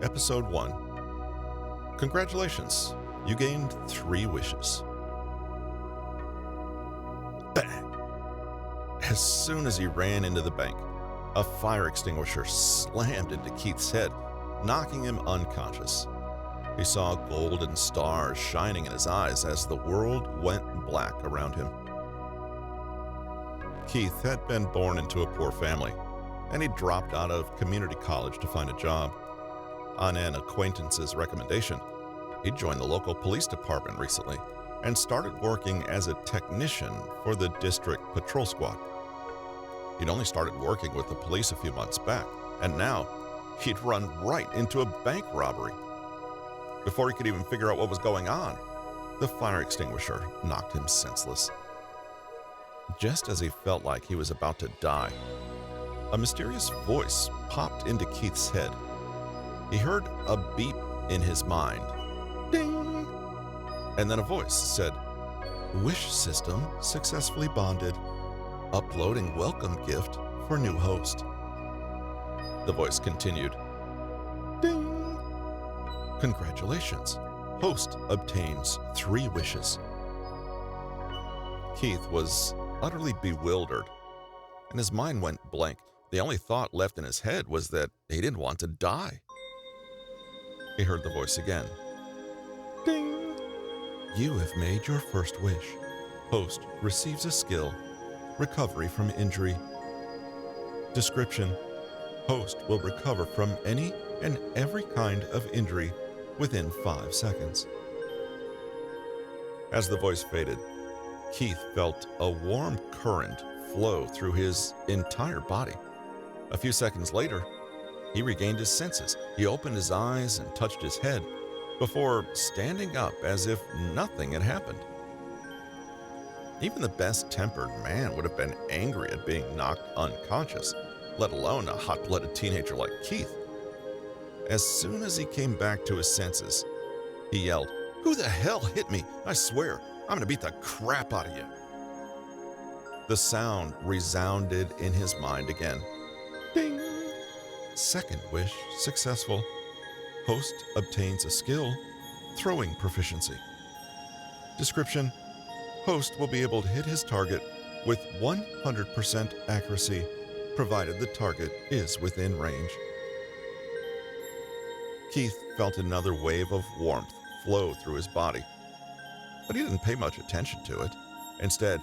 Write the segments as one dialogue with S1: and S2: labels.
S1: Episode 1. Congratulations, you gained 3 wishes. Bang! As soon as he ran into the bank, a fire extinguisher slammed into Keith's head, knocking him unconscious. He saw golden stars shining in his eyes as the world went black around him. Keith had been born into a poor family, and he dropped out of community college to find a job. On an acquaintance's recommendation, he joined the local police department recently and started working as a technician for the district patrol squad. He'd only started working with the police a few months back, and now he'd run right into a bank robbery. Before he could even figure out what was going on, the fire extinguisher knocked him senseless. Just as he felt like he was about to die, a mysterious voice popped into Keith's head. He heard a beep in his mind. Ding! And then a voice said, "Wish system successfully bonded. Uploading welcome gift for new host." The voice continued, "Ding! Congratulations. Host obtains 3 wishes." Keith was utterly bewildered, and his mind went blank. The only thought left in his head was that he didn't want to die. He heard the voice again. Ding! You have made your first wish. Host receives a skill. Recovery from injury. Description: Host will recover from any and every kind of injury within 5 seconds. As the voice faded, Keith felt a warm current flow through his entire body. A few seconds later, he regained his senses. He opened his eyes and touched his head before standing up as if nothing had happened. Even the best-tempered man would have been angry at being knocked unconscious, let alone a hot-blooded teenager like Keith. As soon as he came back to his senses, he yelled, "Who the hell hit me? I swear, I'm going to beat the crap out of you." The sound resounded in his mind again. Ding! Second wish successful. Host obtains a skill, throwing proficiency. Description: Host will be able to hit his target with 100% accuracy, provided the target is within range. Keith felt another wave of warmth flow through his body, but he didn't pay much attention to it. Instead,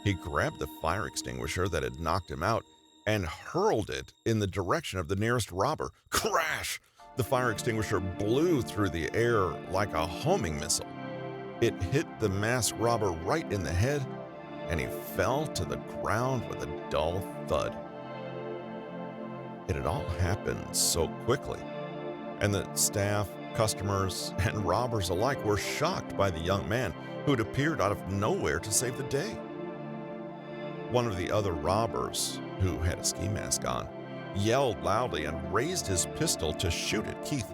S1: he grabbed the fire extinguisher that had knocked him out and hurled it in the direction of the nearest robber. Crash! The fire extinguisher blew through the air like a homing missile. It hit the masked robber right in the head, and he fell to the ground with a dull thud. It had all happened so quickly, and the staff, customers, and robbers alike were shocked by the young man who had appeared out of nowhere to save the day. One of the other robbers, who had a ski mask on, yelled loudly and raised his pistol to shoot at Keith.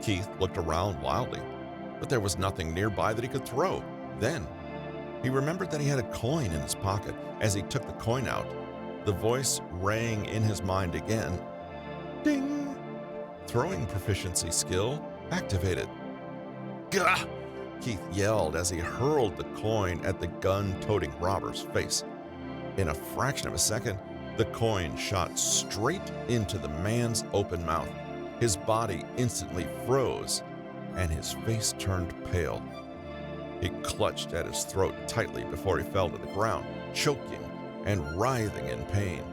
S1: Keith looked around wildly, but there was nothing nearby that he could throw. Then, he remembered that he had a coin in his pocket. As he took the coin out, the voice rang in his mind again. Ding! Throwing proficiency skill activated. Gah! Keith yelled as he hurled the coin at the gun-toting robber's face. In a fraction of a second, the coin shot straight into the man's open mouth. His body instantly froze, and his face turned pale. He clutched at his throat tightly before he fell to the ground, choking and writhing in pain.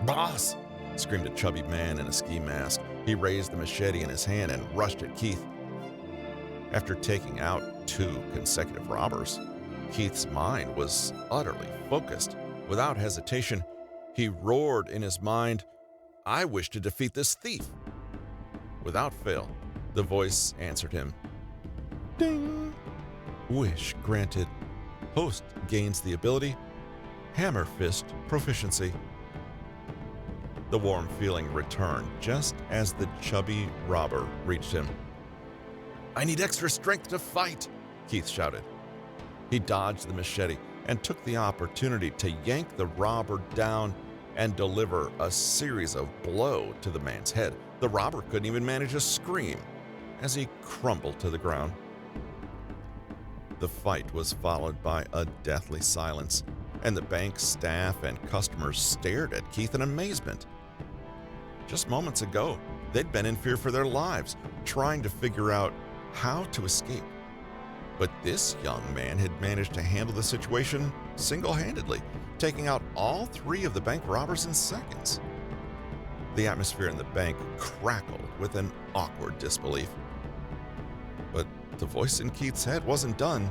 S1: "Boss!" screamed a chubby man in a ski mask. He raised the machete in his hand and rushed at Keith. After taking out 2 consecutive robbers, Keith's mind was utterly focused. Without hesitation, he roared in his mind, "I wish to defeat this thief." Without fail, the voice answered him. Ding! Wish granted. Host gains the ability Hammer Fist Proficiency. The warm feeling returned just as the chubby robber reached him. "I need extra strength to fight," Keith shouted. He dodged the machete and took the opportunity to yank the robber down and deliver a series of blows to the man's head. The robber couldn't even manage a scream as he crumbled to the ground. The fight was followed by a deathly silence, and the bank staff and customers stared at Keith in amazement. Just moments ago, they'd been in fear for their lives, trying to figure out how to escape. But this young man had managed to handle the situation single-handedly, taking out all 3 of the bank robbers in seconds. The atmosphere in the bank crackled with an awkward disbelief. But the voice in Keith's head wasn't done.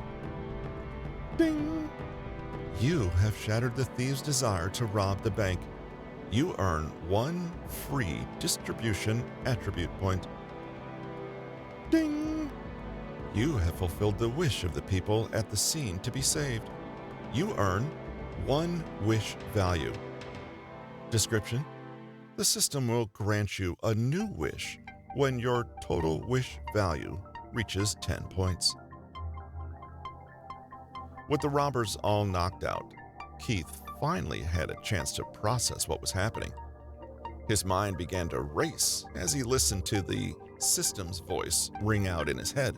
S1: Ding! You have shattered the thief's desire to rob the bank. You earn 1 free distribution attribute point. Ding! You have fulfilled the wish of the people at the scene to be saved. You earn 1 wish value. Description: the system will grant you a new wish when your total wish value reaches 10 points. With the robbers all knocked out, Keith finally had a chance to process what was happening. His mind began to race as he listened to the system's voice ring out in his head,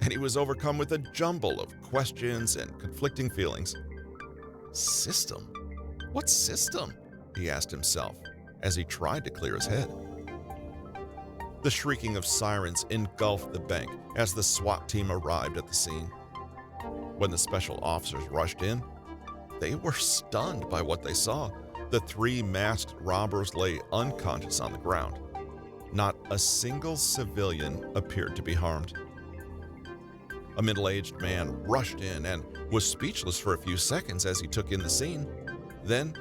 S1: and he was overcome with a jumble of questions and conflicting feelings. System? What system? He asked himself as he tried to clear his head. The shrieking of sirens engulfed the bank as the SWAT team arrived at the scene. When the special officers rushed in, they were stunned by what they saw. The 3 masked robbers lay unconscious on the ground. Not a single civilian appeared to be harmed. A middle-aged man rushed in and was speechless for a few seconds as he took in the scene. Then,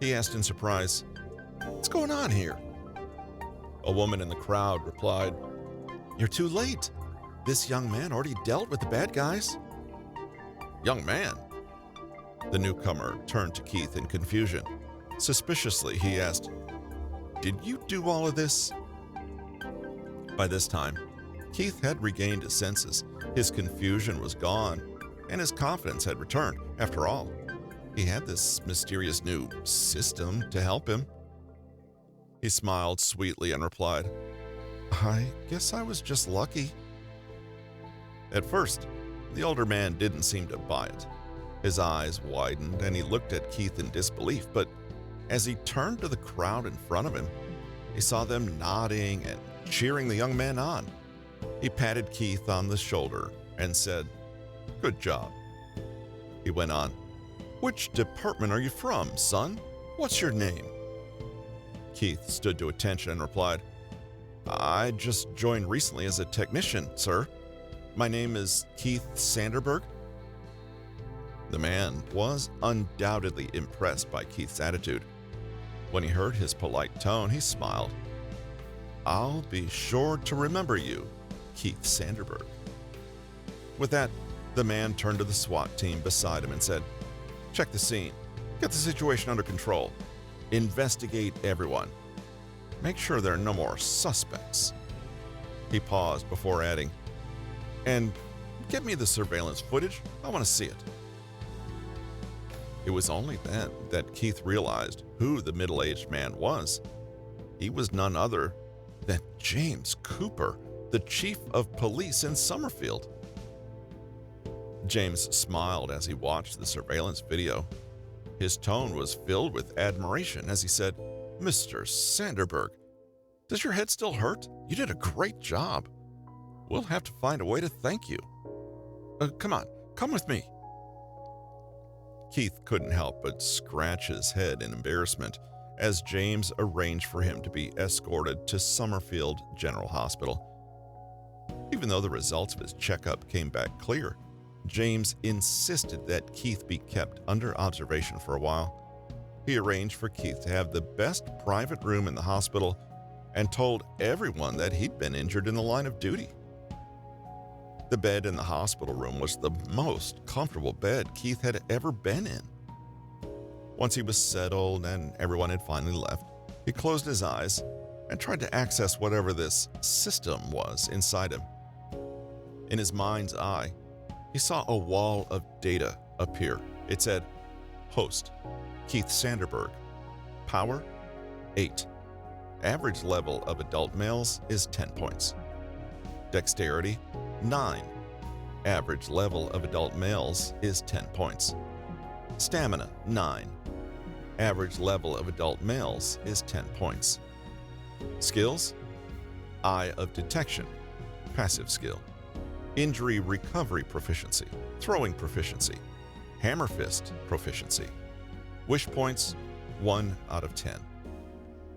S1: he asked in surprise, "What's going on here?" A woman in the crowd replied, "You're too late. This young man already dealt with the bad guys." "Young man?" The newcomer turned to Keith in confusion. Suspiciously, he asked, "Did you do all of this?" By this time, Keith had regained his senses. His confusion was gone, and his confidence had returned. After all, he had this mysterious new system to help him. He smiled sweetly and replied, "I guess I was just lucky." At first, the older man didn't seem to buy it. His eyes widened and he looked at Keith in disbelief, but as he turned to the crowd in front of him, he saw them nodding and cheering the young man on. He patted Keith on the shoulder and said, "Good job." He went on, "Which department are you from, son? What's your name?" Keith stood to attention and replied, "I just joined recently as a technician, sir. My name is Keith Sanderberg." The man was undoubtedly impressed by Keith's attitude. When he heard his polite tone, he smiled. "I'll be sure to remember you, Keith Sanderberg." With that, the man turned to the SWAT team beside him and said, "Check the scene. Get the situation under control. Investigate everyone. Make sure there are no more suspects." He paused before adding, "And get me the surveillance footage. I want to see it." It was only then that Keith realized who the middle-aged man was. He was none other than James Cooper, the chief of police in Summerfield. James smiled as he watched the surveillance video. His tone was filled with admiration as he said, "Mr. Sanderberg, does your head still hurt? You did a great job. We'll have to find a way to thank you. Come with me." Keith couldn't help but scratch his head in embarrassment as James arranged for him to be escorted to Summerfield General Hospital. Even though the results of his checkup came back clear, James insisted that Keith be kept under observation for a while. He arranged for Keith to have the best private room in the hospital and told everyone that he'd been injured in the line of duty. The bed in the hospital room was the most comfortable bed Keith had ever been in. Once he was settled and everyone had finally left, he closed his eyes and tried to access whatever this system was inside him. In his mind's eye, he saw a wall of data appear. It said, "Host, Keith Sanderberg. Power, 8. Average level of adult males is 10 points. Dexterity, 9. Average level of adult males is 10 points. Stamina, 9. Average level of adult males is 10 points. Skills: Eye of Detection, passive skill. Injury Recovery Proficiency, throwing proficiency. Hammer Fist Proficiency. Wish points, 1 out of 10.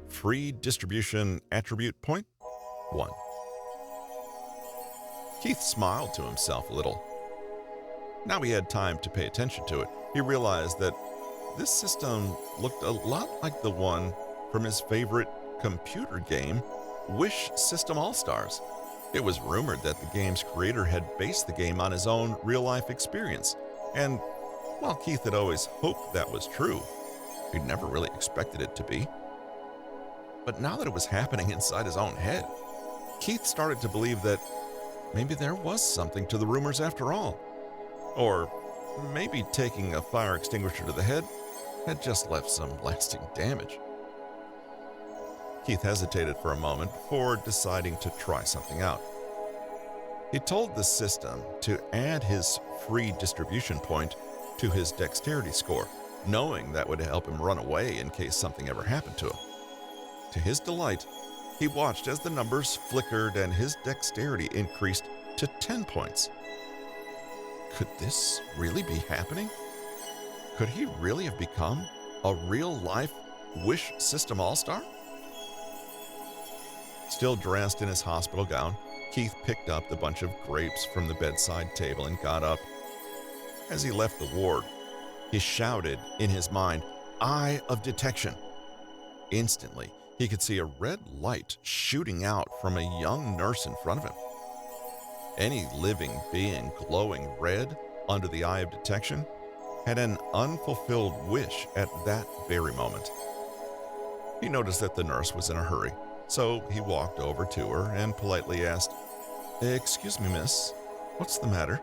S1: Free Distribution Attribute point, 1. Keith smiled to himself a little. Now he had time to pay attention to it. He realized that this system looked a lot like the one from his favorite computer game, Wish System All-Stars. It was rumored that the game's creator had based the game on his own real-life experience, and while Keith had always hoped that was true, he'd never really expected it to be. But now that it was happening inside his own head, Keith started to believe that maybe there was something to the rumors after all. Or maybe taking a fire extinguisher to the head had just left some lasting damage. Keith hesitated for a moment before deciding to try something out. He told the system to add his free distribution point to his dexterity score, knowing that would help him run away in case something ever happened to him. To his delight, he watched as the numbers flickered and his dexterity increased to 10 points. Could this really be happening? Could he really have become a real-life Wish System All-Star? Still dressed in his hospital gown, Keith picked up the bunch of grapes from the bedside table and got up. As he left the ward, he shouted in his mind, "Eye of Detection." Instantly, he could see a red light shooting out from a young nurse in front of him. Any living being glowing red under the Eye of Detection had an unfulfilled wish at that very moment. He noticed that the nurse was in a hurry, so he walked over to her and politely asked, "Excuse me, miss, what's the matter?"